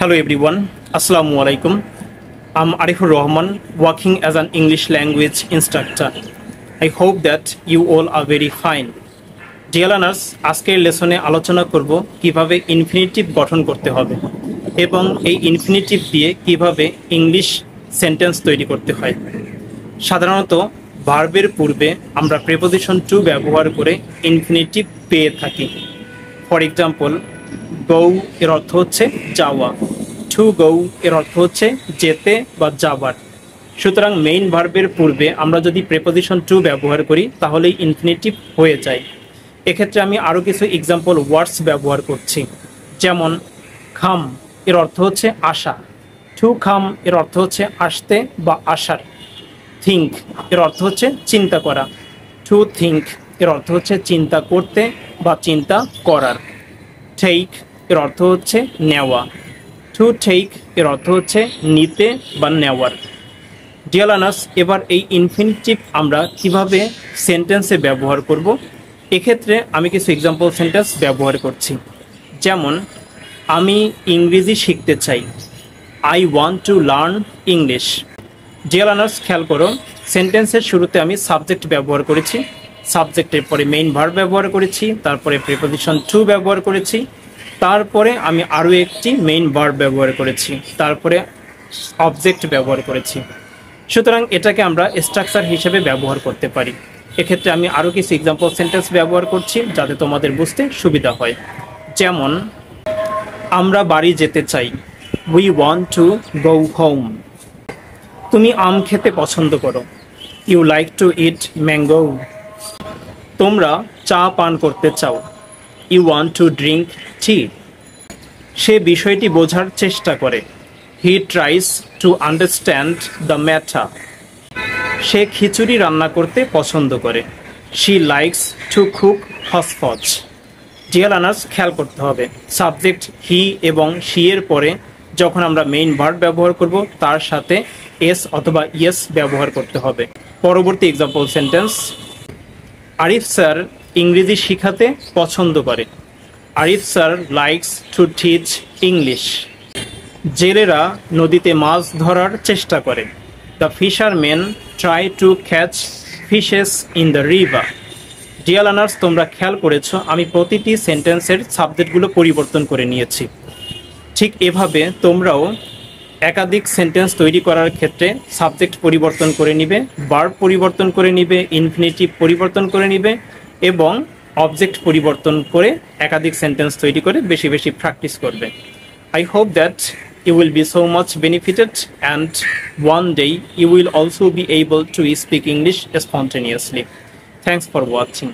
Hello everyone, Assalamu alaikum. I'm Arifur Rahman, working as an English language instructor. I hope that you all are very fine. Dear learners, আজকের লেসনে আলোচনা করব কিভাবে infinitive গঠন করতে হবে এবং এই ইনফিনিটিভ দিয়ে কিভাবে ইংলিশ সেন্টেন্স তৈরি করতে হয়। সাধারণত ভার্বের পূর্বে আমরা প্রিপোজিশন টু ব্যবহার করে ইনফিনিটিভ পেয়ে থাকি। ফর এক্সাম্পল, গো এর অর্থ হচ্ছে যাওয়া, টু গো এর অর্থ হচ্ছে যেতে বা যাবার। সুতরাং মেইন ভার্বের পূর্বে আমরা যদি প্রিপোজিশন টু ব্যবহার করি তাহলেই ইনফিনিটিভ হয়ে যায়। এক্ষেত্রে আমি আরও কিছু এক্সাম্পল ওয়ার্ডস ব্যবহার করছি, যেমন খাম এর অর্থ হচ্ছে আসা, টু খাম এর অর্থ হচ্ছে আসতে বা আসার, থিঙ্ক এর অর্থ হচ্ছে চিন্তা করা, টু থিঙ্ক এর অর্থ হচ্ছে চিন্তা করতে বা চিন্তা করার, টেক এর অর্থ হচ্ছে নেওয়া, টু টেক এর অর্থ হচ্ছে নিতে বা নেওয়ার। ডিয়ার লার্নার্স, এবার এই ইনফিনিটিভ আমরা কিভাবে সেন্টেন্সে ব্যবহার করব, এক্ষেত্রে আমি কিছু এক্সাম্পল সেন্টেন্স ব্যবহার করছি। যেমন, আমি ইংরেজি শিখতে চাই, I want to learn English. Deer learners, খেয়াল করো, সেন্টেন্সের শুরুতে আমি সাবজেক্ট ব্যবহার করেছি, সাবজেক্টের পরে মেইন ভার্ব ব্যবহার করেছি, তারপরে প্রিপোজিশন টু ব্যবহার করেছি, তারপরে আমি আরও একটি মেইন ভার্ব ব্যবহার করেছি, তারপরে অবজেক্ট ব্যবহার করেছি। সুতরাং এটাকে আমরা স্ট্রাকচার হিসেবে ব্যবহার করতে পারি। এক্ষেত্রে আমি আরও কিছু এক্সাম্পল সেন্টেন্স ব্যবহার করছি যাতে তোমাদের বুঝতে সুবিধা হয়। যেমন, আমরা বাড়ি যেতে চাই, we want to go home. তুমি আম খেতে পছন্দ করো, you like to eat mango. তোমরা চা পান করতে চাও, you want to drink tea. সে বিষয়টি বোঝার চেষ্টা করে, he tries to understand the matter. সে খিচুড়ি রান্না করতে পছন্দ করে, she likes to cook hodgepodge. Dear learners, খেয়াল করতে হবে, সাবজেক্ট হি এবং শি এর পরে যখন আমরা মেইন ভার্ব ব্যবহার করব তার সাথে এস অথবা ইয়েস ব্যবহার করতে হবে। পরবর্তী এক্সাম্পল সেন্টেন্স, আরিফ স্যার ইংরেজি শিখাতে পছন্দ করে, Arif sir likes to teach English. জেলেরা নদীতে মাছ ধরার চেষ্টা করে, the fisherman try to catch fishes in the river. Dear learners, তোমরা খেয়াল করেছো আমি প্রতিটি সেন্টেন্সের সাবজেক্টগুলো পরিবর্তন করে নিয়েছি। ঠিক এভাবে তোমরাও একাধিক সেন্টেন্স তৈরি করার ক্ষেত্রে সাবজেক্ট পরিবর্তন করে নিবে, ভার্ব পরিবর্তন করে নিবে, ইনফিনিটিভ পরিবর্তন করে নিবে এবং অবজেক্ট পরিবর্তন করে একাধিক সেন্টেন্স তৈরি করে বেশি বেশি প্র্যাকটিস করবে। I hope that you will be so much benefited and one day you will also be able to speak English spontaneously. Thanks for watching.